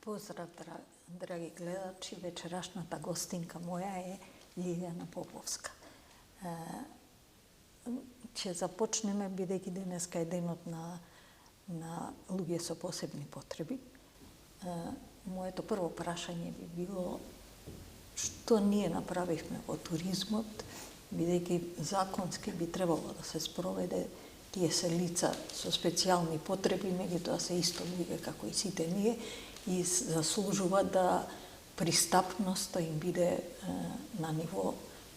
Поздрав, драги гледачи, вечерашната гостинка моја е Лилијана Поповска. Ќе започнеме, бидејќи денеска е денот на луѓе со посебни потреби. Моето прво прашање би било што ние направивме во туризмот, бидејќи законски би требало да се спроведе, тие се лица со специјални потреби, меѓутоа се исто луѓе како и сите ние и заслужува да пристапноста им биде на ниво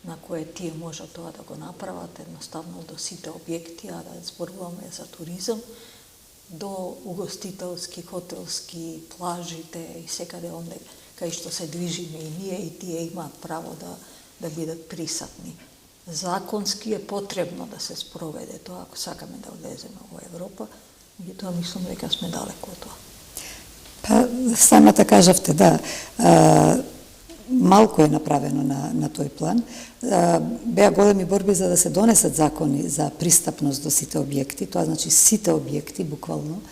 на кое тие може тоа да го направат едноставно до сите објекти, а да зборуваме за туризам, до угостителски, хотелски, плажите и секаде онде кај што се движиме и ние и тие имаат право да бидат присатни. Законски е потребно да се спроведе тоа, ако сакаме да влеземе во Европа, меѓутоа мислам дека сме далеко од тоа. Па, самата кажавте, да, малку е направено на тој план. Беа големи борби за да се донесат закони за пристапност до сите објекти, тоа значи сите објекти, буквално,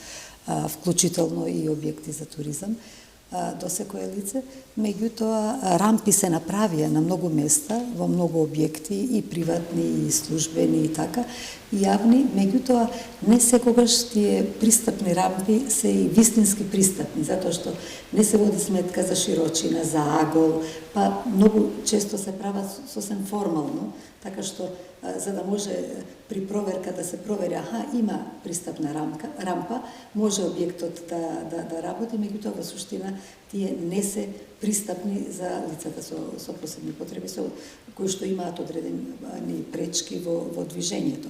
вклучително и објекти за туризам, до секое лице. Меѓутоа, рампи се направија на многу места, во многу објекти, и приватни, и службени, и така, и јавни. Меѓутоа, не секогаш тие пристапни рампи се и вистински пристапни, затоа што не се води сметка за широчина, за агол, па многу често се прават сосем формално, така што за да може при проверка да се провери, има пристапна рампа, може објектот да работи, меѓутоа во суштина тие не се пристапни за лицата со посебни потреби, кои што имаат одредени пречки во движењето.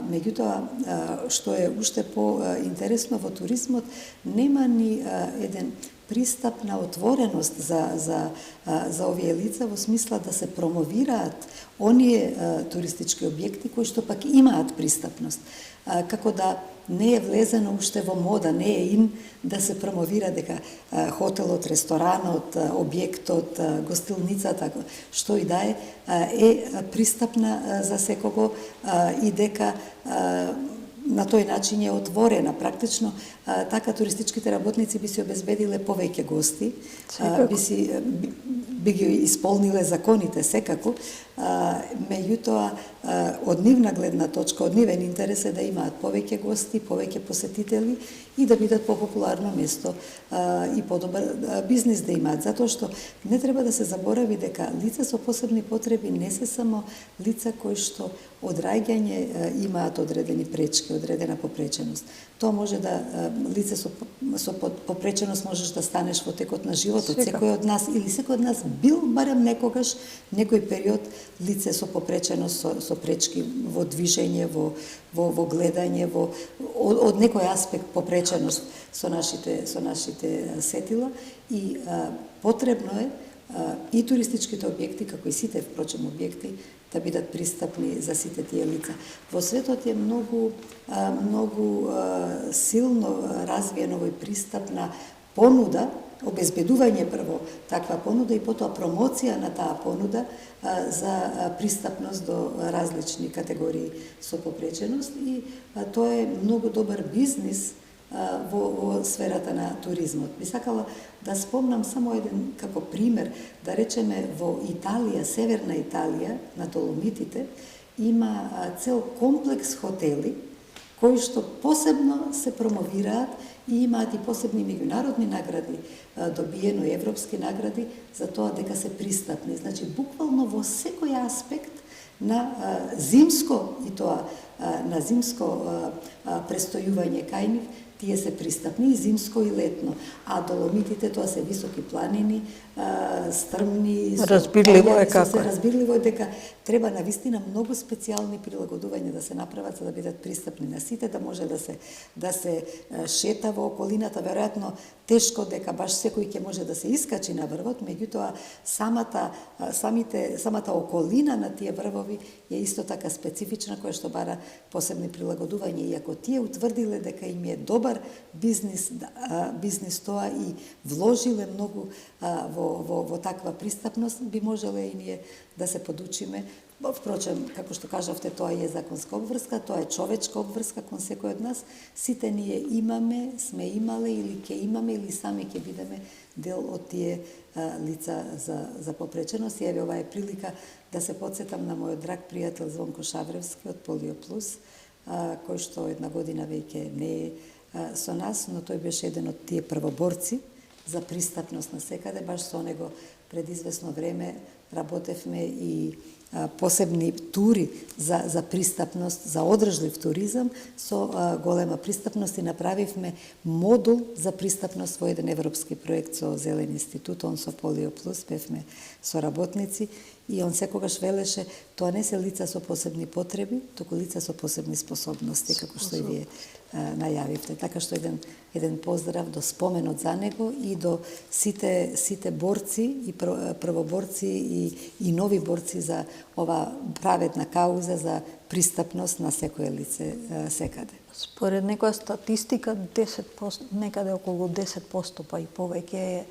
Меѓутоа, што е уште по-интересно во туризмот, нема ни еден пристап на отвореност за овие лица во смисла да се промовираат оние туристички објекти кои што пак имаат пристапност. Како да не е влезено уште во мода, не е ин да се промовира дека хотелот, ресторанот, објектот, гостилницата, што и да е пристапна за секого и дека на тој начин е отворена. Практично, така туристичките работници би се обезбедиле повеќе гости, би ги исполниле законите секако, меѓутоа, од нивна гледна точка, од нивен интерес е да имаат повеќе гости, повеќе посетители и да бидат попопуларно место и подобар бизнис да имаат. Затоа што не треба да се заборави дека лица со посебни потреби не се само лица кои што од раѓање имаат одредени пречки, одредена попреченост. Тоа може да лице со попреченост можеш да станеш во текот на животот. Секој од нас или секој од нас бил барем некогаш некој период лице со попреченост, со пречки во движење, во гледање, од некој аспект попреченост со нашите сетила, и потребно е и туристичките објекти, како и сите впрочем објекти, да бидат пристапни за сите тие лица. Во светот е многу силно развиено овој пристап на понуда, обезбедување прво таква понуда и потоа промоција на таа понуда за пристапност до различни категории со попреченост, и тоа е многу добар бизнис во сферата на туризмот. Би сакала да спомнам само еден како пример, да речеме во Италија, северна Италија, на Доломитите, има цел комплекс хотели кои што посебно се промовираат и имаат и посебни меѓународни награди, добиено европски награди за тоа дека се пристапни. Значи, буквално во секој аспект на зимско, и тоа на зимско престојување кај нив, тие се пристапни и зимско и летно. А Доломитите, тоа се високи планини, стрмни, разбирливо е како е. Разбирливо е дека треба навистина многу специјални прилагодувања да се направат за да бидат пристапни на сите, да може да се шета во околината. Веројатно тешко дека баш секој ќе може да се искачи на врвот, меѓутоа самата околина на тие врвови е исто така специфична, која што бара посебни прилагодувања. И ако тие утврдиле дека им е добар бизнис тоа и вложиле многу во таква пристапност, би можеле и ние да се подучиме Впрочем, како што кажавте, тоа е законска обврска, тоа е човечка обврска кон секој од нас. Сите ние имаме, сме имале или ќе имаме или сами ќе бидеме дел од тие лица за попреченост. И еве ова е прилика да се потсетам на мојот драг пријател Звонко Шавревски од Полио Плюс, кој што една година веќе не е со нас, но тој беше еден од тие првоборци за пристапност на секаде. Баш со него пред известно време работевме и посебни тури за пристапност, за одржлив туризам со голема пристапност и направивме модул за пристапност во еден европски проект со Зелен институт, он со Полио Плюс, бевме соработници и он секогаш велеше, тоа не се лица со посебни потреби, туку лица со посебни способности, како што и вие најавивте. Така што еден поздрав до споменот за него и до сите борци и првоборци и нови борци за ова праведна кауза за пристапност на секое лице секаде. Според некоја статистика, 10%, некаде околу 10% па и повеќе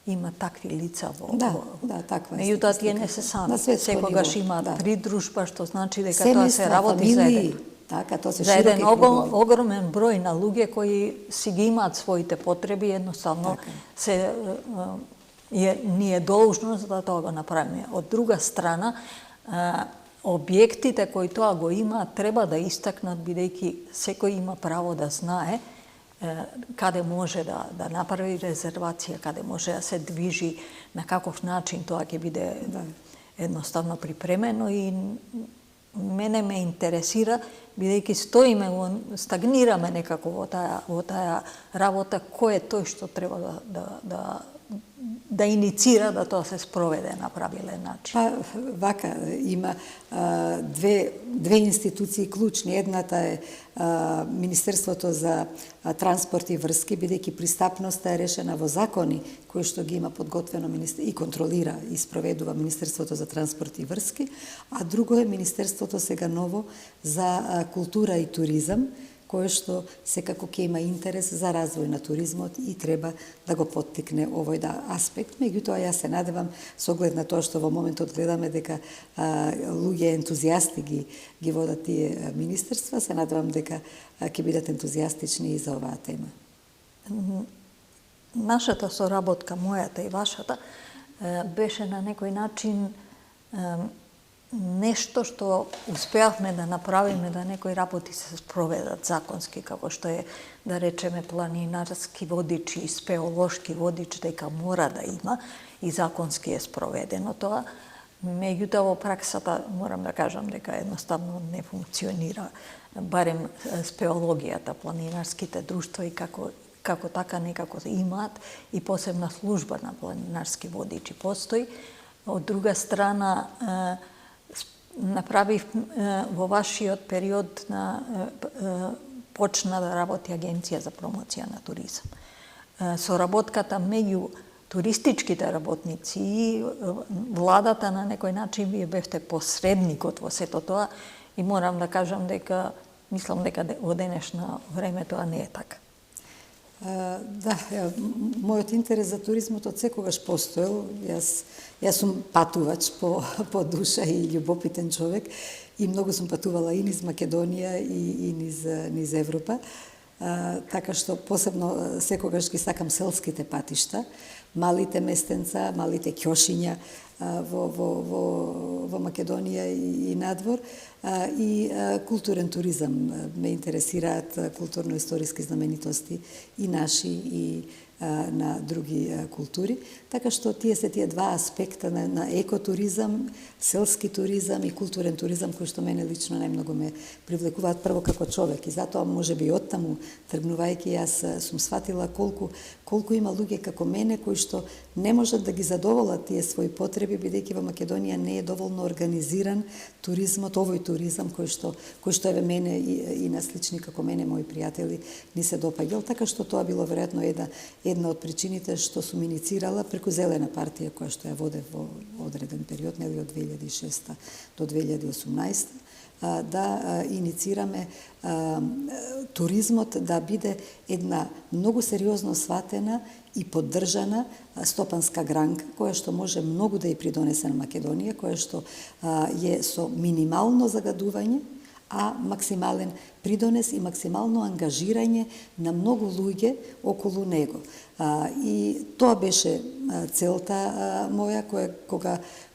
има такви лица во... Да, таква е. Меѓутоа тие не се сами. Секогаш имаат придружба, што значи дека тоа се работи за еден. Така, тоа се за еден огромен број на луѓе кои си ги имаат своите потреби, едноставно ни е должност да тоа го направиме. Од друга страна, објектите кои тоа го имаат треба да истакнат, бидејќи секој има право да знае каде може да направи резервација, каде може да се движи, на каков начин тоа ќе биде едноставно припремено и мене ме интересира, бидејќи стагнираме некако во таа работа, кој е тој што треба да иницира да тоа се спроведе на правилен начин. Па, вака, има две институции клучни. Едната е Министерството за транспорт и врски, бидејќи пристапноста е решена во закони кои што ги има подготвено и контролира и спроведува Министерството за транспорт и врски, а друго е Министерството сега ново за култура и туризам, кое што секако ќе има интерес за развој на туризмот и треба да го поттикне овој аспект. Меѓутоа, јас се надевам, со оглед на тоа што во моментот гледаме дека луѓе ентузијасти ги водат тие министерства, се надевам дека ќе бидат ентузијастични и за оваа тема. Нашата соработка, мојата и вашата, беше на некој начин нешто што успеавме да направиме да некои работи се спроведат законски, како што е, да речеме, планинарски водич и спеолошки водич, дека мора да има и законски е спроведено тоа. Меѓутоа, во праксата, морам да кажам дека едноставно не функционира, барем спеологијата, планинарските друштва и како така некако имаат и посебна служба на планинарски водичи постои. Од друга страна, направив во вашиот период почна да работи Агенција за промоција на туризам. Соработката меѓу туристичките работници и владата на некој начин вие бевте посредникот во сето тоа и морам да кажам дека мислам дека во денешно време тоа не е така. Да, мојот интерес за туризмот од секогаш постоел. Јас сум патувач по душа и љубопитен човек и многу сум патувала и низ Македонија и низ Европа. Така што посебно секогаш ги сакам селските патишта, малите местенца, малите ќошиња во Македонија и надвор, и културен туризам. Ме интересираат културно-историски знаменитости и наши и на други култури. Така што тие се тие два аспекта на екотуризам, селски туризам и културен туризам, кои што мене лично најмногу ме привлекуваат прво како човек. И затоа можеби оттаму тргнувајќи јас сум сватила колку има луѓе како мене кои што не можат да ги задоволат тие своји потреби, бидејќи во Македонија не е доволно организиран туризмот, овој туризам кој што еве мене и на слични како мене мои пријатели ни се допаѓал. Така што тоа било веројатно една од причините што сум иницирала преку Зелена партија, која што ја водев во одреден период, нели од 2006 до 2018, да иницираме туризмот да биде една многу сериозно сватена и поддржана стопанска гранка, која што може многу да ја придонесе на Македонија, која што е со минимално загадување, а максимален придонес и максимално ангажирање на многу луѓе околу него. И тоа беше целта моја,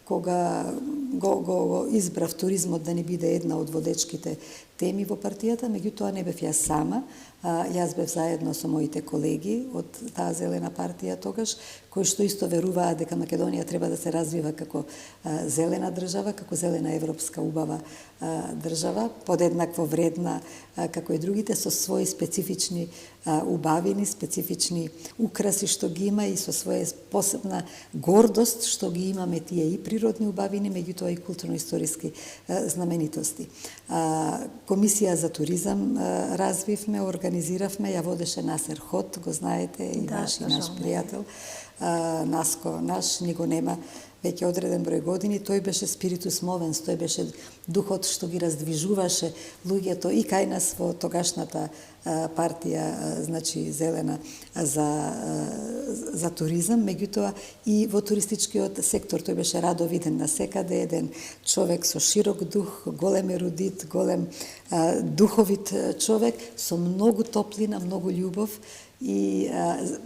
кога го избрав туризмот да не биде една од водечките теми во партијата, меѓутоа не бев јас сама, јас бев заедно со моите колеги од таа зелена партија тогаш, кои што исто веруваат дека Македонија треба да се развива како зелена држава, како зелена европска убава држава, подеднакво вредна како и другите, со своји специфични убавини, специфични украси што ги има и со своја посебна гордост што ги имаме тие и природни убавини, меѓутоа и културно-историски знаменитости. Комисија за туризам развивме, организиравме, ја водеше Насер Хот, го знаете, и наш пријател. Наско наш, ни го нема веќе одреден број години, тој беше спиритус мовенс, тој беше духот што ги раздвижуваше луѓето и кај нас во тогашната партија, значи зелена за туризам, меѓутоа и во туристичкиот сектор. Тој беше радовиден насекаде, еден човек со широк дух, голем ерудит, голем духовит човек, со многу топлина, многу љубов и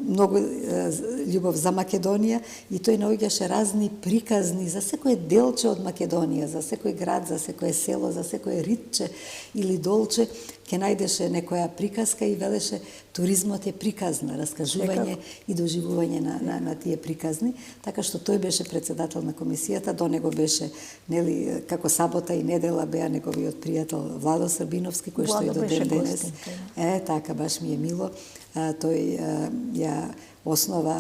многу љубов за Македонија, и тој наоѓаше разни приказни за секој делче од Македонија, за секој град, за секое село, за секое ритче или долче, ќе најдеше некоја приказка и велеше туризмот е приказна, раскажување и доживување на тие приказни, така што тој беше председател на комисијата, до него беше, нели, како сабота и недела беа неговиот пријател Владо Србиновски, кој што и до ден денес. Така, баш ми е мило. Тој ја основа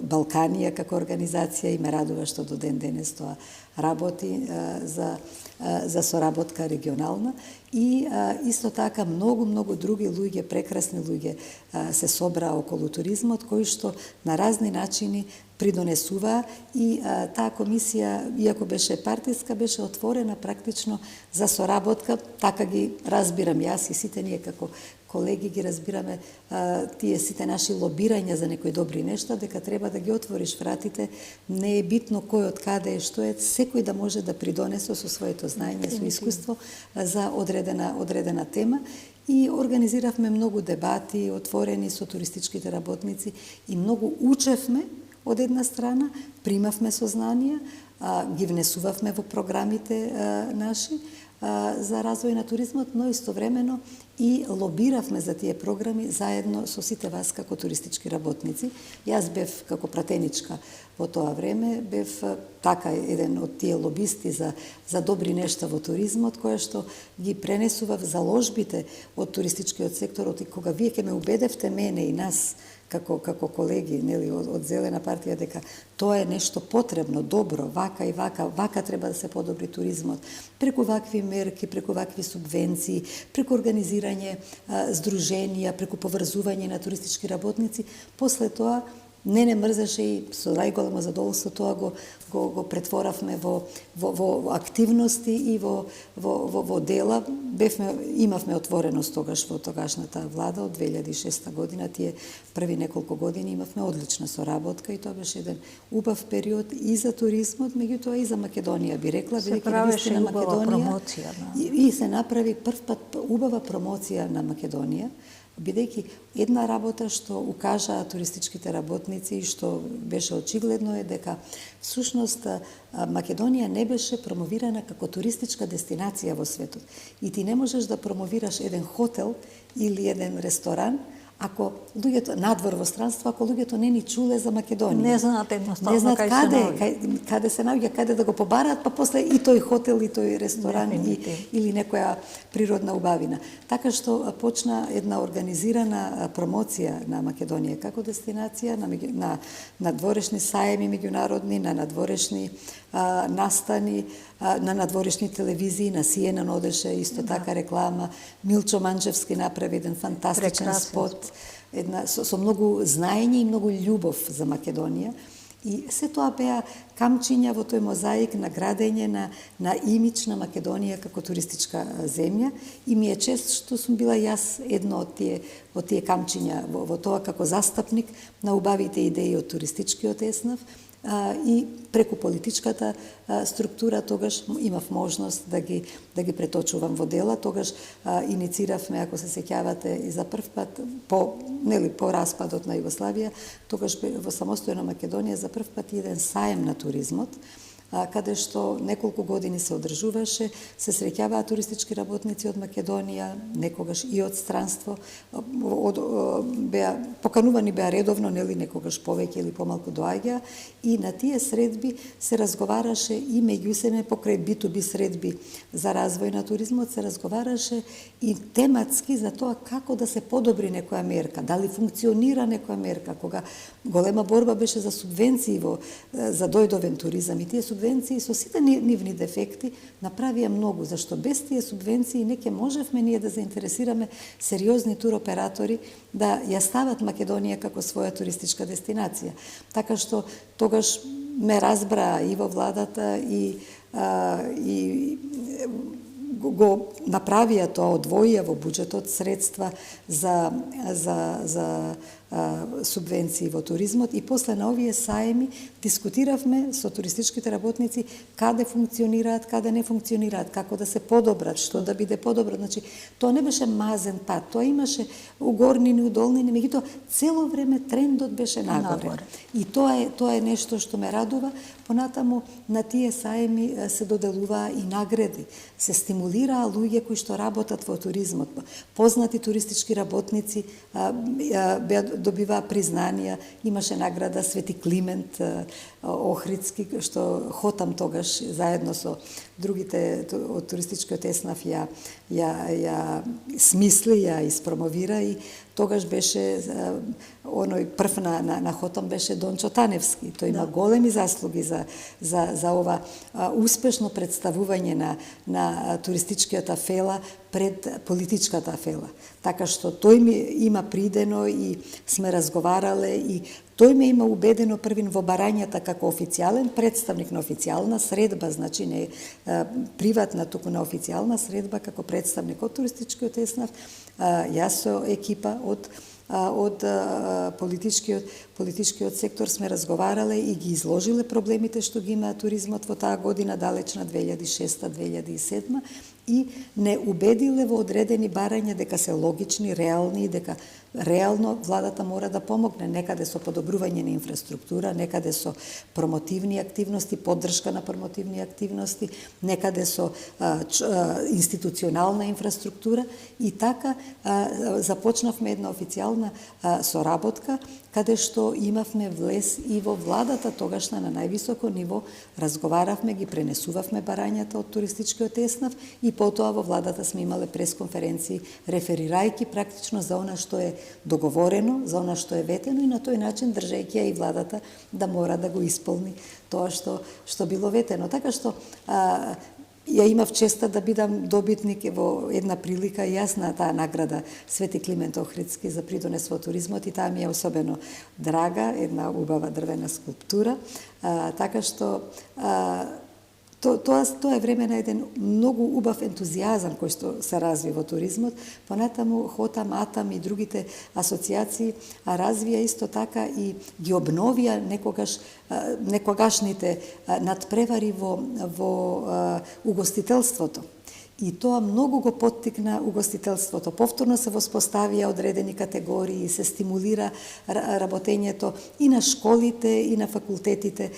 Балканија како организација и ме радува што до ден денес тоа работи за соработка регионална. И исто така многу други луѓе, прекрасни луѓе се собраа околу туризмот, кои што на разни начини придонесуваа, и таа комисија, иако беше партиска, беше отворена практично за соработка. Така ги разбирам јас и сите ние како колеги ги разбираме тие сите наши лобирања за некои добри нешта, дека треба да ги отвориш вратите, не е битно кој од каде е, што е, секој да може да придонесе со своето знаење, со искуство за одредена тема. И организиравме многу дебати, отворени со туристичките работници, и многу учевме од една страна, примавме сознанија, ги внесувавме во програмите наши за развој на туризмот, но истовремено и лобиравме за тие програми заедно со сите вас како туристички работници. Јас бев како пратеничка во тоа време, бев така еден од тие лобисти за добри нешта во туризмот, која што ги пренесував заложбите од туристичкиот сектор, и кога вие ќе ме убедевте мене и нас како колеги, нели, од Зелена партија, дека тоа е нешто потребно, добро, вака и вака треба да се подобри туризмот, преку вакви мерки, преку вакви субвенции, преку организирање здруженија, преку поврзување на туристички работници. После тоа не мрзеше и со најголемо задоволство тоа го претворавме во активности и во дела. Имавме отвореност тогаш во тогашната влада од 2006 година, тие први неколку години имавме одлична соработка, и тоа беше еден убав период и за туризмот, меѓутоа и за Македонија, би рекла, се правеше убава промоција. И се направи првпат убава промоција на Македонија, бидејќи една работа што укажаа туристичките работници и што беше очигледно е дека всушност Македонија не беше промовирана како туристичка дестинација во светот. И ти не можеш да промовираш еден хотел или еден ресторан ако луѓето надвор во странство, ако луѓето не ни чуле за Македонија. Не знаат едноставно не знаат каде се наоѓа, каде да го побараат, па после и тој хотел и тој ресторан или некоја природна убавина. Така што почна една организирана промоција на Македонија како дестинација, на надворешни саеми меѓународни, на надворешни настани, на надворешни телевизии, на CNN одеше исто така реклама. Милчо Манчевски направи еден фантастичен спот, со многу знаење и многу љубов за Македонија. И се тоа беа камчиња во тој мозаик на градење на имидж на Македонија како туристичка земја, и ми е чест што сум била јас едно од тие камчиња во тоа како застапник на убавите идеи од туристичкиот еснав, и преку политичката структура тогаш имав можност да ги преточувам во дела. Тогаш иницииравме, ако се сеќавате, и за прв пат по распадот на Југославија, тогаш во самостојна Македонија за прв пат еден саем на туризмот, каде што неколку години се одржуваше, се среќаваа туристички работници од Македонија, некогаш и од странство, поканувани беа редовно, нели, некогаш повеќе или помалку доаѓа, и на тие средби се разговараше и меѓусебно покрај B2B средби за развој на туризмот, се разговараше и тематски за тоа како да се подобри некоја мерка, дали функционира некоја мерка, кога голема борба беше за субвенции за дојдовен туризам, и тие субвенции со сите нивни дефекти направија многу, зашто без тие субвенции не ќе можевме ние да заинтересираме сериозни туроператори да ја стават Македонија како своја туристичка дестинација. Така што тогаш ме разбраа и во владата и го направија тоа, одвоија во буџетот средства за субвенции во туризмот, и после на овие саеми дискутиравме со туристичките работници каде функционираат, каде не функционираат, како да се подобрат, што да биде подобро. Значи, тоа не беше мазен пат, тоа имаше угорнини, удолнини, меѓутоа цело време трендот беше нагоре. И тоа е нешто што ме радува. Понатаму на тие саеми се доделуваа и награди, се стимулираа луѓе кои што работат во туризмот. Познати туристички работници добиваа признанија, имаше награда Свети Климент Охридски, што Хотам тогаш заедно со другите од туристичкиот еснав ја смисли, ја испромовира, и тогаш беше оној прв на Хотам беше Дончо Таневски. Тој има големи заслуги за ова успешно представување на туристичкиот афела пред политичката афела. Така што тој ми има придено и сме разговарале, и тој ме има убедено првин во барањата како официјален представник на официјална средба, значи не приватна, туку на официјална средба како представник од туристичкиот еснав. Јас со екипа од политичкиот сектор сме разговарале и ги изложиле проблемите што ги има туризмот во таа година, далечна 2006-2007, и не убедиле во одредени барања дека се логични, реални, дека реално владата мора да помогне некаде со подобрување на инфраструктура, некаде со промотивни активности, поддршка на промотивни активности, некаде со институционална инфраструктура, и така започнавме една официјална соработка каде што имавме влез и во владата тогашна на највисоко ниво, разговаравме, ги пренесувавме барањата од туристичкиот еснав, и потоа во владата сме имале пресконференции реферирајќи практично за она што е договорено, за она што е ветено, и на тој начин држејќи ја и владата да мора да го исполни тоа што било ветено. Така што ја имав честа да бидам добитник во една прилика и јас на таа награда Свети Климент Охридски за придонес во туризмот, и таа ми е особено драга, една убава дрвена скулптура. Така што Тоа е време на еден многу убав ентузијазам кој што се разви во туризмот. Понатаму Хотам, Атам и другите асоциации развија исто така и ги обновија некогашните надпревари во угостителството. И тоа многу го поттикна угостителството. Повторно се воспоставија одредени категории, се стимулира работењето и на школите, и на факултетите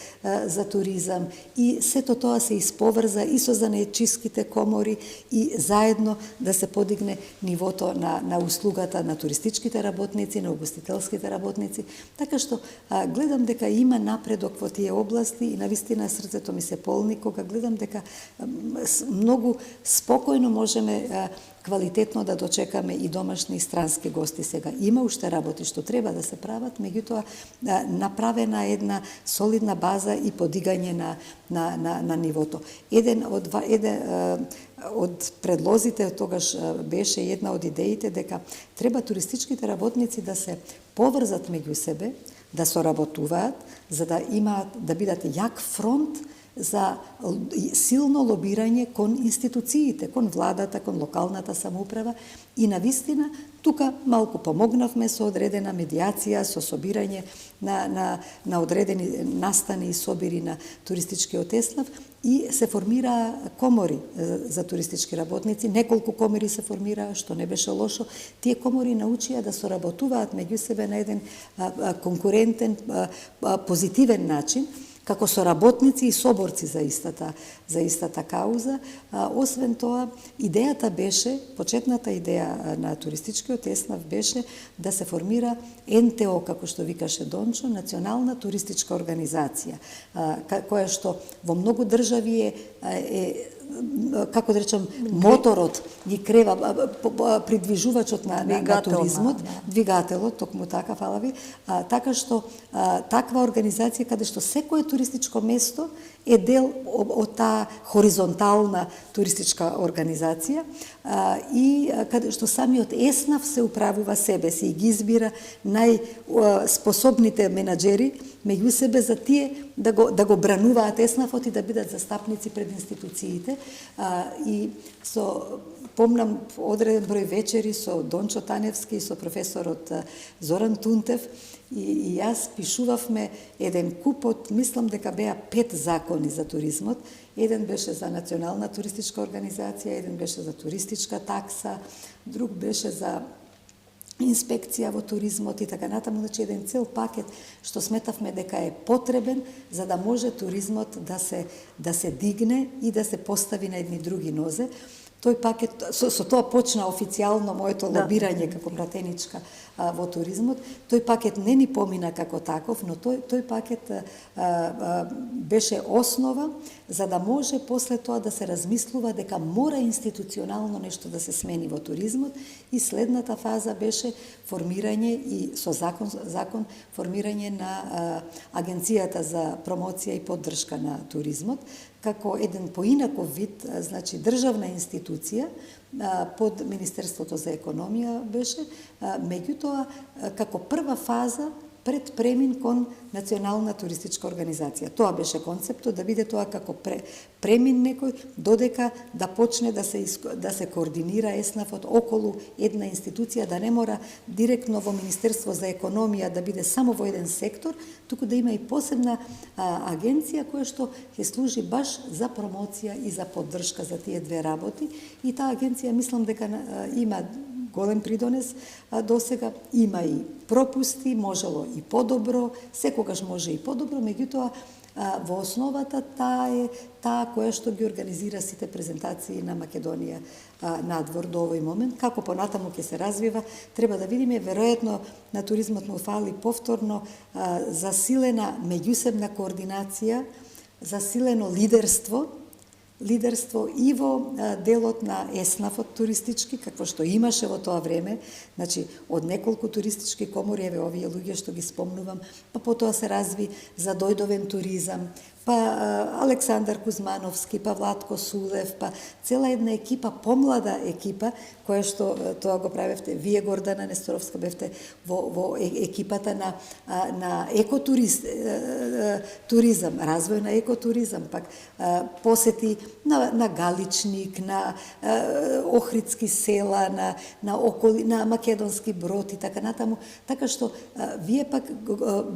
за туризам. И сето тоа се исповрза и со занаетчиските комори, и заедно да се подигне нивото на услугата на туристичките работници, на угостителските работници. Така што гледам дека има напредок во тие области, и навистина срцето ми се полни кога гледам дека многу спокојно можеме квалитетно да дочекаме и домашни и странски гости сега. Има уште работи што треба да се прават, меѓутоа направена една солидна база и подигање на нивото. Еден од предлозите тогаш беше една од идеите дека треба туристичките работници да се поврзат меѓу себе, да соработуваат, за да имаат, да бидат јак фронт за силно лобирање кон институциите, кон владата, кон локалната самоуправа и навистина тука малку помогнавме со одредена медиација, со собирање на одредени настани и собири на туристичкиот еснав и се формира комори за туристички работници. Неколку комори се формираа, што не беше лошо. Тие комори научија да соработуваат меѓу себе на еден конкурентен, позитивен начин, како соработници и соборци за истата кауза. Освен тоа, идејата беше, почетната идеја на туристичкиот еснав беше да се формира НТО, како што викаше Дончо, Национална туристичка организација, која што во многу држави е како да речем, моторот ги крева, придвижувачот на туризмот, двигателот, токму така, фала ви, така што таква организација каде што секое туристичко место е дел од таа хоризонтална туристичка организација и каде што самиот еснав се управува себе си и ги избира најспособните менаџери меѓу себе за тие да го брануваат еснавот и да бидат застапници пред институциите. И помнам одреден број вечери со Дончо Таневски и со професорот Зоран Тунтев и јас пишувавме еден куп мислам дека беа 5 закони за туризмот. Еден беше за Национална туристичка организација, еден беше за туристичка такса, друг беше за инспекција во туризмот и така натаму, значи еден цел пакет што сметавме дека е потребен за да може туризмот да се дигне и да се постави на едни други нозе. Тој пакет, со тоа почна официјално моето лобирање како пратеничка во туризмот. Тој пакет не ни помина како таков, но тој пакет беше основа за да може после тоа да се размислува дека мора институционално нешто да се смени во туризмот и следната фаза беше формирање и со закон формирање на Агенцијата за промоција и поддршка на туризмот како еден поинаков вид, значи државна институција под Министерството за економија беше, меѓутоа како прва фаза пред премин кон Национална туристичка организација. Тоа беше концептот, да биде тоа како премин некој, додека да почне да се координира еснавот околу една институција, да не мора директно во Министерство за економија да биде само во еден сектор, туку да има и посебна агенција која што ќе служи баш за промоција и за поддршка за тие две работи. И таа агенција мислам дека има голем придонес до сега, има и пропусти, можело и подобро, секогаш може и подобро, меѓутоа во основата таа е таа која што ги организира сите презентации на Македонија надвор до овој момент. Како понатаму ќе се развива, треба да видиме, веројатно на туризмот му фали повторно засилена меѓусебна координација, засилено лидерство и во делот на еснавот туристички, какво што имаше во тоа време, значи од неколку туристички комори, еве овие луѓе што ги спомнувам, па потоа се разви за дојдовен туризам, па Александар Кузмановски, па Владко Сулев, па цела една екипа, помлада екипа, која што тоа го правевте, вие Гордана Несторовска бевте во екипата на екотуризам, развој на екотуризам, пак посети на Галичник, на Охридски села, на Македонски Брод и така натаму, така што вие пак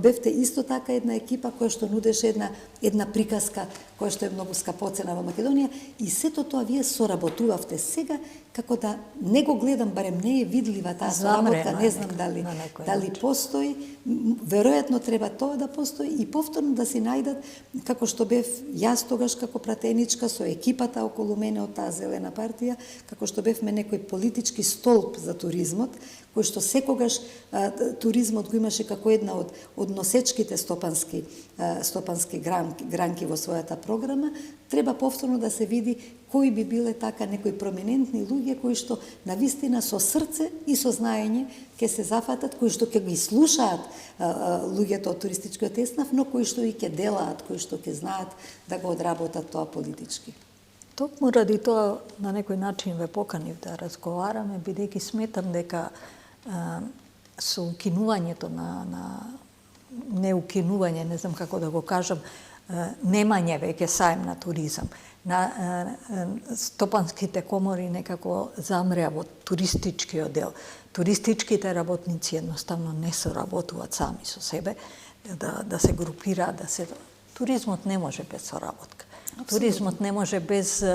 бевте исто така една екипа која што нудеше една приказка која што е многу скапоцена во Македонија и сето тоа вие соработувавте сега, како да не го гледам, барем не е видлива таа соработка, не знам дали постои, веројатно треба тоа да постои и повторно да се најдат, како што бев јас тогаш како пратеничка со екипата околу мене од таа Зелена партија, како што бевме некој политички столб за туризмот, кој што секогаш туризмот го имаше како една од носечките стопански гранки во својата програма, треба повторно да се види кои би биле така некои проминентни луѓе кои што навистина со срце и со знаење ќе се зафатат, кои што ќе ги слушаат луѓето од туристичкиот еснав, но кои што и ќе делаат, кои што ќе знаат да го одработат тоа политички. Токму ради тоа на некој начин ве поканив да разговараме, бидејќи сметам дека со укинувањето не укинување, не знам како да го кажам, немање веќе саем на туризам. Стопанските комори некако замреа во туристичкиот дел. Туристичките работници едноставно не соработуваат сами со себе, да се групираат, Туризмот не може без соработка. Туризмот не може без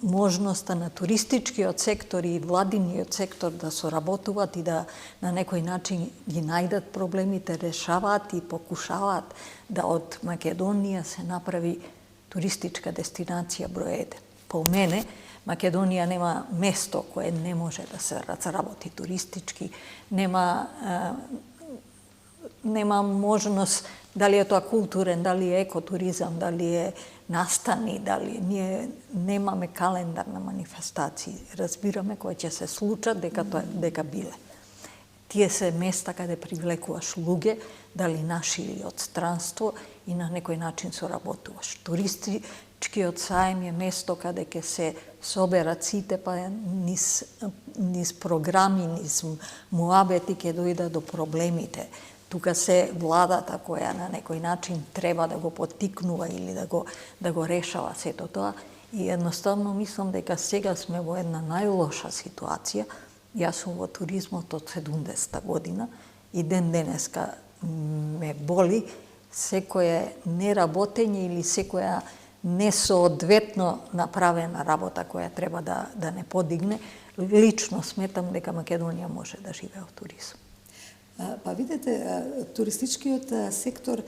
можноста на туристичкиот сектор и владиниот сектор да соработуваат и да на некој начин ги најдат проблемите, решаваат и покушаваат да од Македонија се направи туристичка дестинација број 1. По мене, Македонија нема место кое не може да се разработи туристички, нема можност, дали е тоа културен, дали е екотуризам, дали е настани, дали ние немаме календар на манифестации. Разбираме кои ќе се случат дека биле. Тие се места каде привлекуваш луѓе, дали наши или од странство, и на некој начин соработуваш. Туристичкиот саем е место каде ќе се соберат сите, па низ програми, низ муабети ќе дојдат до проблемите. Тука се владата која на некој начин треба да го поттикнува или да го решава сето тоа. И едноставно мислам дека сега сме во една најлоша ситуација. Јас сум во туризмот од 70-та година и ден денеска ме боли секое неработење или секоја несоодветно направена работа која треба да не подигне. Лично сметам дека Македонија може да живее од туризм. Па видите, туристичкиот сектор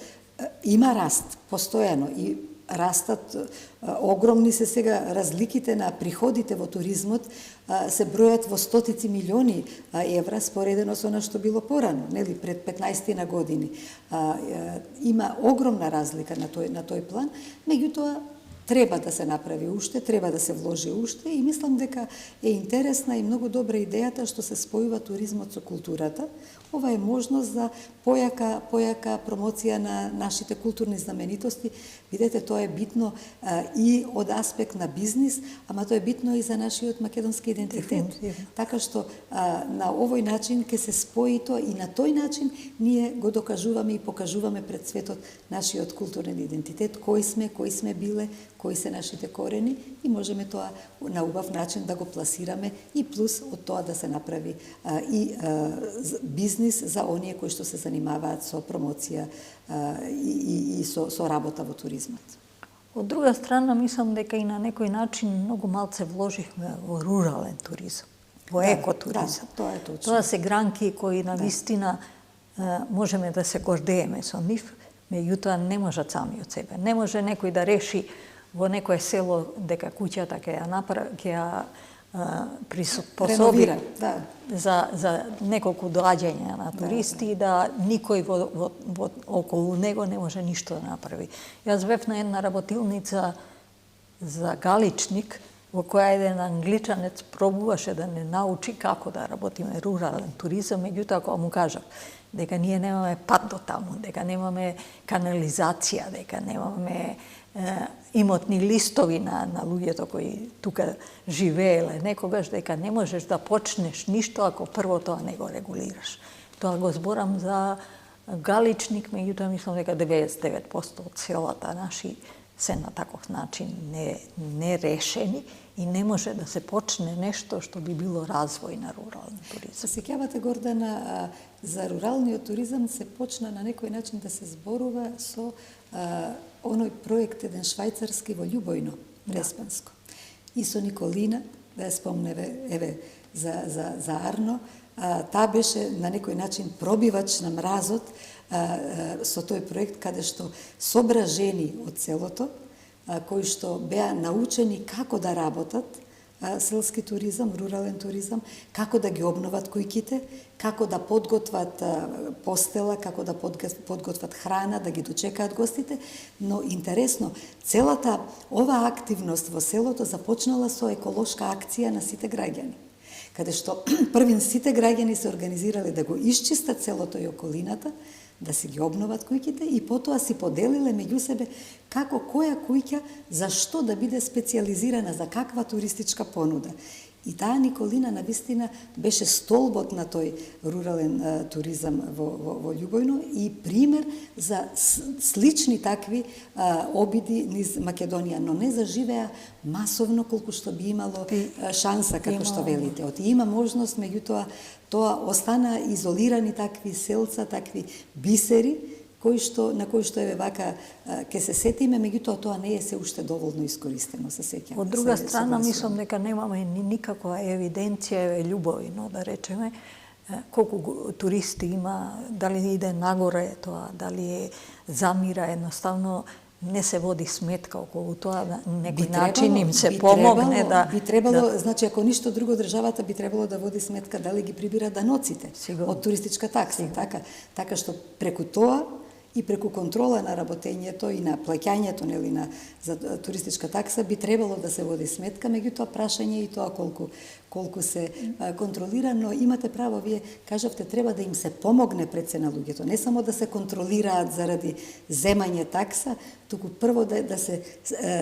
има раст постојано и растат огромни се сега разликите на приходите во туризмот се бројат во стотици милиони евра споредено со она што било порано, нели пред 15 на години. Има огромна разлика на тој план, меѓутоа треба да се направи уште, треба да се вложи уште и мислам дека е интересна и многу добра идејата што се спојува туризмот со културата. Ова е можност за појака промоција на нашите културни знаменитости. Видете, тоа е битно и од аспект на бизнис, ама тоа е битно и за нашиот македонски идентитет. Така што на овој начин ќе се спои тоа и на тој начин ние го докажуваме и покажуваме пред светот нашиот културен идентитет, кои сме биле, кои се нашите корени и можеме тоа на убав начин да го пласираме и плюс од тоа да се направи и бизнис за оние кои што се занимаваат со промоција и со работа во туризмот. Од друга страна, мислам дека и на некој начин многу малце вложихме во рурален туризам, во екотуризам. Тоа е точно. Тоа се гранки кои на вистина можеме да се гордееме со нив, меѓутоа не можат сами од себе. Не може некој да реши во некое село дека куќата ќе ја приспособи за неколку доаѓања на туристи, да никој околу него не може ништо да направи. Јас бев на една работилница за галичник, во која еден англичанец пробуваше да не научи како да работиме рурален туризам, меѓутоа кога му кажав дека ние немаме пат до таму, дека немаме канализација, дека немаме имотни листови на луѓето кои тука живееле некогаш, дека не можеш да почнеш ништо ако прво тоа не го регулираш. Тоа го зборам за галичник, меѓутоа мислам дека 99% од селата наши се на таков начин не решени и не може да се почне нешто што би било развој на рурален туризам. Се сеќавате, Гордана, за руралниот туризам се почна на некој начин да се зборува со оној проект еден швајцарски во Љубојно, Преспанско. И со Николина, да ја спомневе, еве, за Арно, таа беше на некој начин пробивач на мразот со тој проект каде што собра жени од селото, кои што беа научени како да работат селски туризам, рурален туризам, како да ги обноват куќите, како да подготват постела, како да подготват храна, да ги дочекаат гостите, но интересно, целата ова активност во селото започнала со еколошка акција на сите граѓани, каде што првин сите граѓани се организирале да го исчистат селото и околината, да си ги обноват куќите и потоа си поделиле меѓу себе како која куќа за што да биде специјализирана, за каква туристичка понуда. И таа Николина навистина беше столбот на тој рурален туризам во Љубојно и пример за слични такви обиди низ Македонија, но не заживеа масовно колку што би имало шанса, како што велите. Има можност, меѓутоа тоа остана изолирани такви селца, такви бисери, на кои што еве вака ќе се сетиме, меѓутоа тоа не е се уште доволно искористено, се сеќам. Од друга страна, мислам дека немаме никаква евиденција, Љубојно, да речеме, колку туристи има, дали иде нагоре тоа, дали замира, едноставно не се води сметка околу тоа, на некој начин им се помогне да... Би требало, значи, ако ништо друго, државата би требало да води сметка дали ги прибира даноците од туристичка такса. Така што преку тоа и преку контрола на работењето и на плаќањето за туристичка такса би требало да се води сметка, меѓутоа прашање и тоа колку се контролира, но имате право, вие кажавте, треба да им се помогне пред се на луѓето, не само да се контролираат заради земање такса, туку прво да се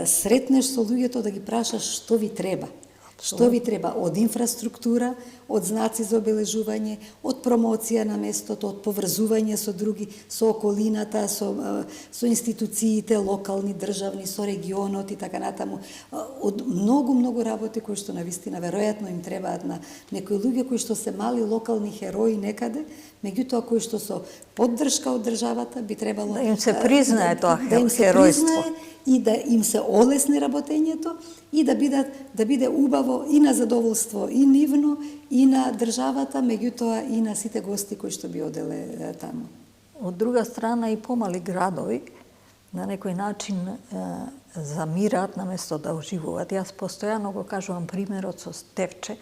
сретнеш со луѓето, да ги прашаш што ви треба. Што ви треба од инфраструктура, од знаци за обележување, од промоција на местото, од поврзување со други, со околината, со институциите, локални, државни, со регионот и така натаму. Од многу работи кои што навистина веројатно им требаат на некои луѓе кои што се мали локални херои некаде, меѓутоа кои што со поддршка од државата би требало да им се признае тоа херојство и да им се олесни работењето и да биде убаво и на задоволство и нивно и на државата, меѓутоа и на сите гости кои што би оделе таму. Од друга страна и помали градови на некој начин замираат наместо да оживуваат. Јас постојано го кажувам примерот со Стефче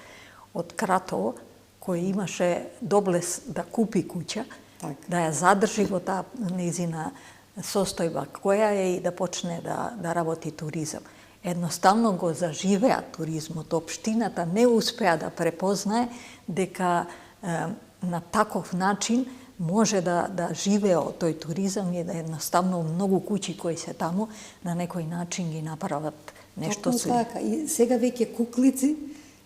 од Кратово, кој имаше доблес да купи куќа, да ја задржи во таа нејзина состојба која е и да почне да работи туризам. Едноставно го заживеа туризмот. Општината не успеа да препознае дека на таков начин може да живее тој туризам и да едноставно многу куќи кои се таму на некој начин ги направат нешто со. Така, и сега веќе Куклици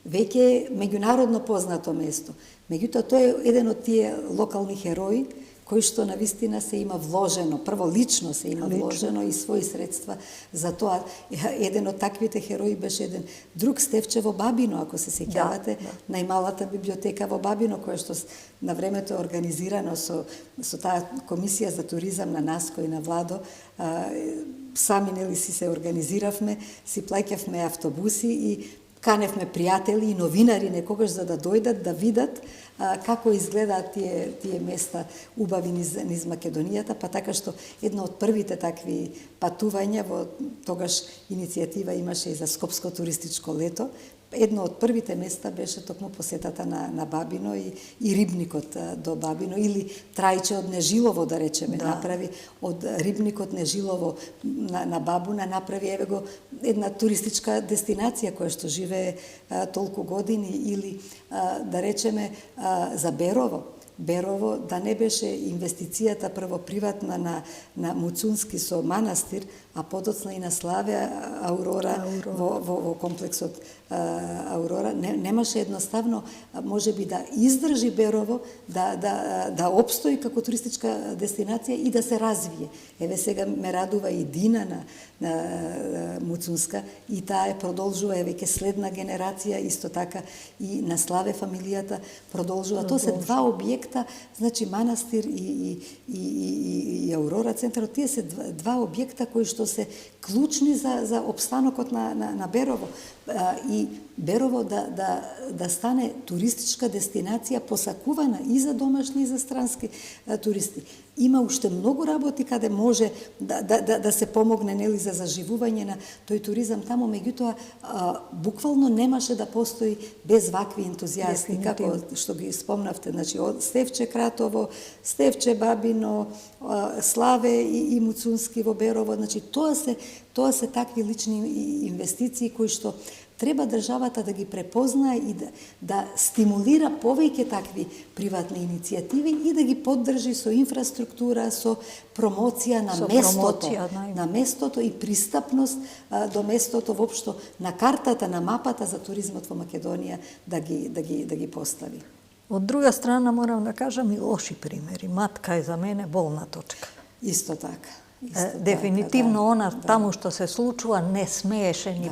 веќе е меѓународно познато место. Меѓутоа тој е еден од тие локални херои кој што навистина се има вложено, прво лично се има вложено и своји средства за тоа. Еден од таквите херои беше еден друг Стефче во Бабино, ако се сеќавате, најмалата библиотека во Бабино, која што на времето е организирано со таа комисија за туризам на Наско и на Владо. Сами си се организиравме, си плаќавме автобуси и каневме пријатели и новинари некогаш за да дојдат да видат како изгледаат тие места убави низ Македонијата, па така што едно од првите такви патувања во тогаш иницијатива имаше и за Скопско туристичко лето. Едно од првите места беше токму посетата на Бабино и рибникот до Бабино, или Трајче од Нежилово, да речеме, направи од рибникот Нежилово на Бабуна, направи еве го една туристичка дестинација која што живее толку години, или да речеме за Берово. Берово, да не беше инвестицијата прво приватна на Муцунски со манастир, а подоцна и на Славе Аурора во комплексот Аурора, немаше едноставно, може би да издржи Берово, да обстои како туристичка дестинација и да се развие. Еве сега ме радува и Дина на Муцунска, и таа продолжува, веќе следна генерација, исто така и на Славе фамилијата продолжува. Тоа се два објекта, значи манастир и Аурора центарот, тие се два објекта кои што се клучни за опстанокот на Берово. И Берово да стане туристичка дестинација посакувана и за домашни и за странски туристи. Има уште многу работи каде може да се помогне, нели, за заживување на тој туризам таму, меѓутоа буквално немаше да постои без вакви ентузијасти, како што ги спомнавте, значи од Стефче Кратово, Стефче Бабино, Славе и Муцунски во Берово, значи тоа се такви лични инвестиции кои што треба државата да ги препознае и да стимулира повеќе такви приватни иницијативи и да ги поддржи со инфраструктура, со промоција на местото и пристапност до местото воопшто на картата, на мапата за туризмот во Македонија да ги постави. Од друга страна морам да кажам и лоши примери. Матка е за мене болна точка. Исто така. Дефинитивно она таму што се случува не смееше ни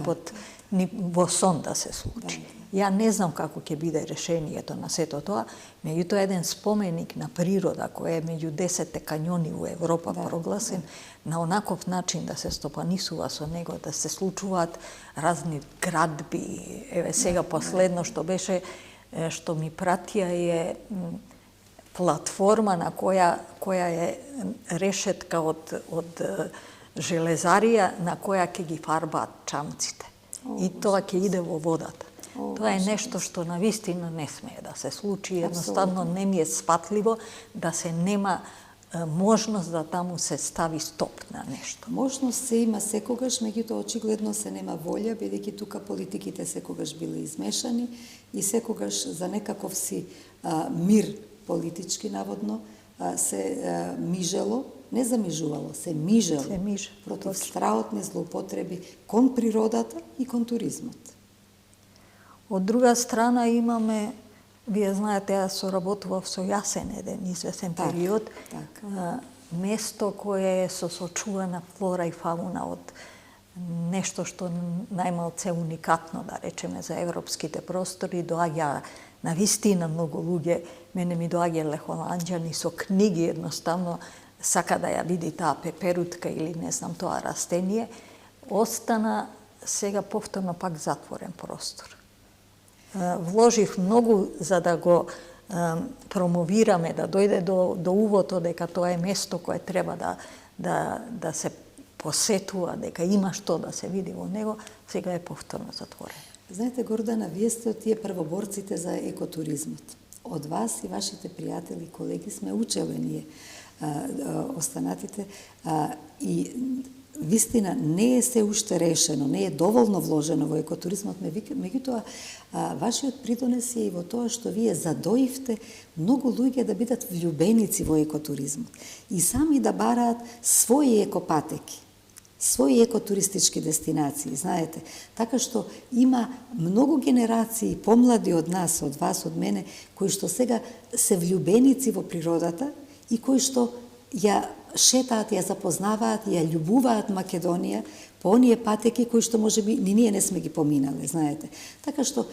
во сон да се случи. Ја не знам како ќе биде решението на сето тоа, меѓутоа еден споменик на природа кој е меѓу 10 кањони во Европа прогласен, на онаков начин да се стопанисува со него, да се случуваат разни градби. Еве сега последно што беше, што ми пратија е платформа на која е решетка од железарија на која ќе ги фарбаат чамците. И тоа ќе иде во водата. Тоа е нешто што навистина не смее да се случи, едноставно не ми е сватливо да се нема можност да таму се стави стоп на нешто. Можност се има секогаш, меѓутоа очигледно се нема волја, бидејќи тука политиките секогаш биле измешани и секогаш за некаков си мир политички наводно се мижело, не замижувало, се мижело против страотни злоупотреби кон природата и кон туризмот. Од друга страна имаме, вие знаете, јас соработував со Јасен еден извесен период, место кое е со сочувана флора и фауна од нешто што најмалце уникатно, да речеме, за европските простори, доаѓа на вистина многу луѓе, мене ми доаѓале холанѓани со книги, едноставно сака да ја види таа пеперутка или не знам тоа растение, остана сега повторно пак затворен простор. Вложив многу за да го промовираме, да дојде до увото дека тоа е место кое треба да се посетува, дека има што да се види во него, сега е повторно затворен. Знаете, Гордана, вие сте од тие првоборците за екотуризмот. Од вас и вашите пријатели и колеги сме учеле ние останатите и вистина не е се уште решено, не е доволно вложено во екотуризмот, меѓутоа вашиот придонес е и во тоа што вие задоивте многу луѓе да бидат влюбеници во екотуризмот и сами да бараат своји екопатеки, своји екотуристички дестинации, знаете. Така што има многу генерации помлади од нас, од вас, од мене, кои што сега се влюбеници во природата и кои што ја шетаат, ја запознаваат, ја љубуваат Македонија по оние патеки кои што можеби ни ние не сме ги поминале, знаете. Така што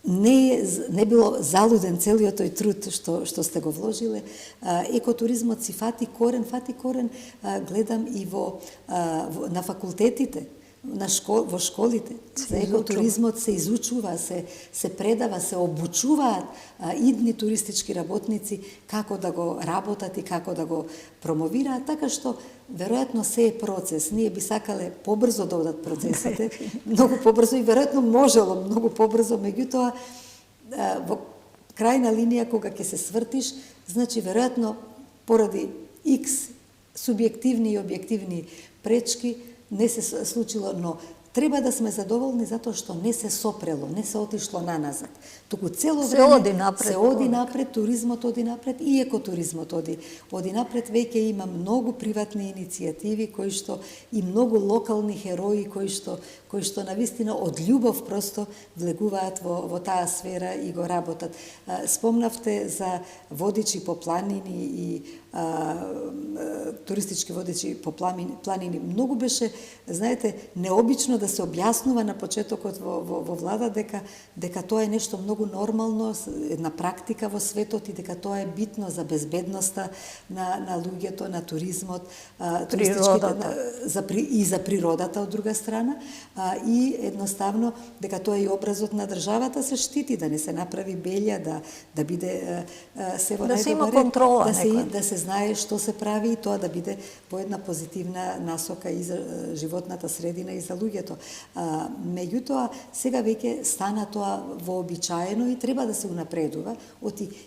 не било залуден целиот тој труд што сте го вложиле. Екотуризмот си фати корен гледам и на факултетите, во школите. За екотуризмот се изучува, се предава, се обучуваат идни туристички работници како да го работат и како да го промовираат, така што веројатно се е процес. Ние би сакале побрзо да одат процесите, многу побрзо и веројатно можело многу побрзо, меѓутоа во крајна линија кога ќе се свртиш, значи веројатно поради X субјективни и објективни пречки не се случило, но треба да сме задоволни затоа што не се сопрело, не се отишло наназад. Туку цело време се оди напред, туризмот оди напред и екотуризмот оди напред. Веќе има многу приватни иницијативи кои што и многу локални херои кои што навистина од љубов просто влегуваат во таа сфера и го работат. Спомнавте за водичи по планини и туристички водичи по планини. Многу беше, знаете, необично да се објаснува на почетокот во влада дека тоа е нешто многу нормално, една практика во светот и дека тоа е битно за безбедноста на луѓето, на туризмот, и за природата од друга страна, и едноставно дека тоа е и образот на државата се штити, да не се направи белја, да биде се во најдобар ред, да се знае што се прави и тоа да биде по една позитивна насока и за животната средина и за луѓето. Меѓутоа, сега веќе стана тоа вообичаено и треба да се унапредува.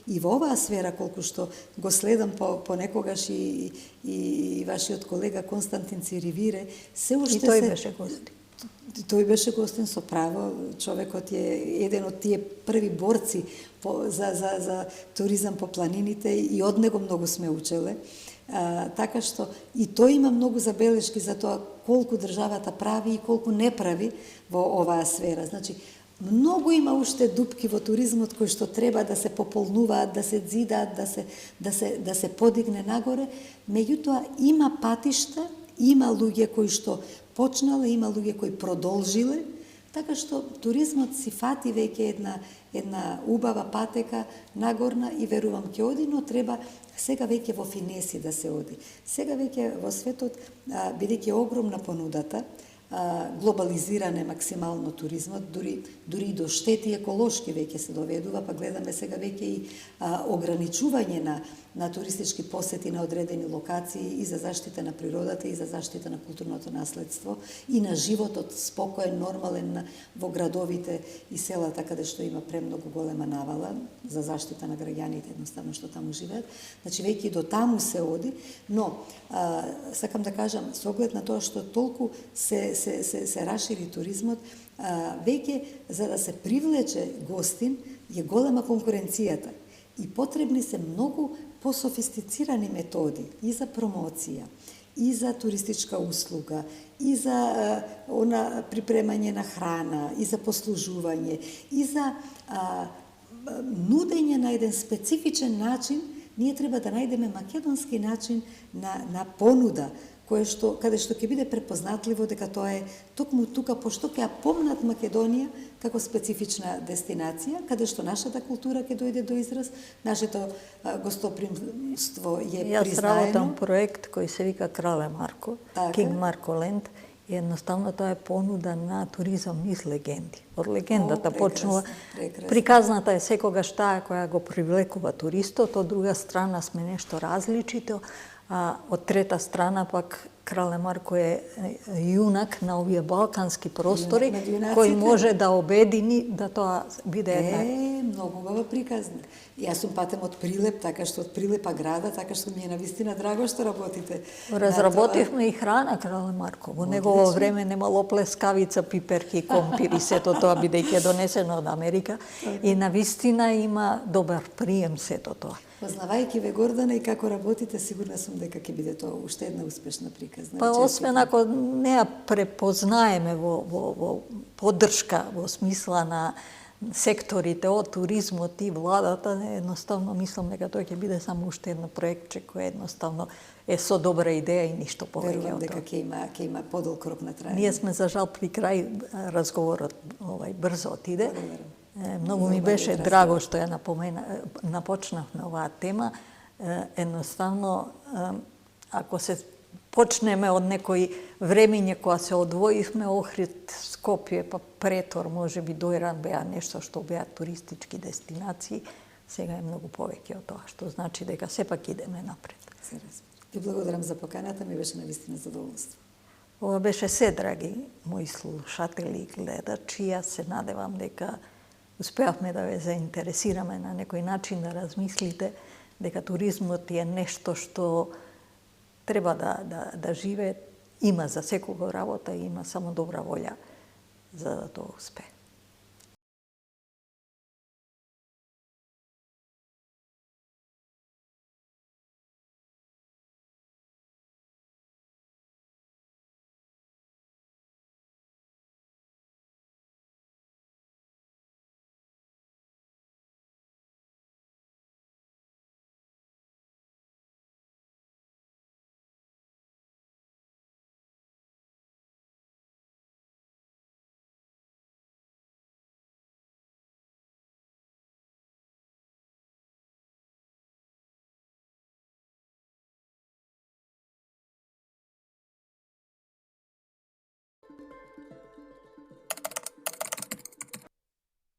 И во оваа сфера, колку што го следам понекогаш и вашиот колега Константин Циривире, се уште и тој беше гост. тој беше гостин со право. Човекот е еден од тие први борци за туризам по планините и од него многу сме учеле. Така што и тој има многу забелешки за тоа колку државата прави и колку не прави во оваа сфера. Значи, многу има уште дупки во туризмот кои што треба да се пополнуваат, да се зидаат, да се подигне нагоре. Меѓутоа има патишта, има луѓе кои што почнале, има луѓе кои продолжиле, така што туризмот си фати веќе една убава патека нагорна и верувам ќе оди, но треба сега веќе во финеси да се оди. Сега веќе во светот, бидејќи огромна понудата, глобализиране максимално туризмот, дури и до штети еколошки веќе се доведува, па гледаме сега веќе и ограничување на туристички посети на одредени локации и за заштита на природата и за заштита на културното наследство и на животот спокоен, нормален во градовите и селата каде што има премногу голема навала за заштита на граѓаните едноставно што таму живеат. Значи веќе до таму се оди, но сакам да кажам со оглед на тоа што толку се расшири туризмот, веќе за да се привлече гостин е голема конкуренцијата и потребни се многу пософистицирани методи и за промоција, и за туристичка услуга, и за припремање на храна, и за послужување, и за нудење на еден специфичен начин. Ние треба да најдеме македонски начин на понуда, каде што ќе биде препознатливо дека тоа е токму тука, пошто ќе ја помнат Македонија како специфична дестинација, каде што нашата култура ќе дојде до израз, нашето гостопримство е признаено. Јас работам проект кој се вика Крале Марко, Кинг Марко Ленд, и едноставно тоа е понуда на туризам низ легенди. Од легендата почнува. Приказната е секогаш таа која го привлекува туристот, од друга страна сме нешто различито, а од трета страна пак Крале Марко е јунак на овие балкански простори, кој може да обедини да тоа биде една... Многу убава приказна. Јас сум патем од Прилеп, така што од Прилепа града, така што ми е навистина драго што работите. Разработивме и храна Крале Марко. Во негово време немало плескавица, пиперки, компири, сето тоа бидејќи е донесено од Америка. И навистина има добар прием сето тоа. Познавајќи ве, Гордана, и како работите, сигурна сум дека ќе биде тоа уште една успешна приказна. Па освен ако не ја препознаеме во поддршка во смисла на секторите од туризмот и владата, едноставно мислам дека тоа ќе биде само уште едно проектче кое едноставно е со добра идеја и ништо повеќе од тоа. Верувам дека ќе има подолг рок на трајање. Ние сме за жал при крај, разговорот брзо отиде. Многу ми беше драго што ја напочнавме оваа тема. Едноставно, ако се почнеме од некој времење кога се одвоивме, Охрид, Скопје, па Претор, може би Дојран беа нешто што беа туристички дестинации, сега е многу повеќе од тоа, што значи дека сепак идеме напред. Се разбира. Ви благодарам за поканата, ми беше навистина задоволство. Ова беше се, драги мои слушатели и гледачи, јас се надевам дека успеавме да ве заинтересираме на некој начин да размислите дека туризмот е нешто што треба да живее, има за секого работа и има само добра волја за да тоа успее.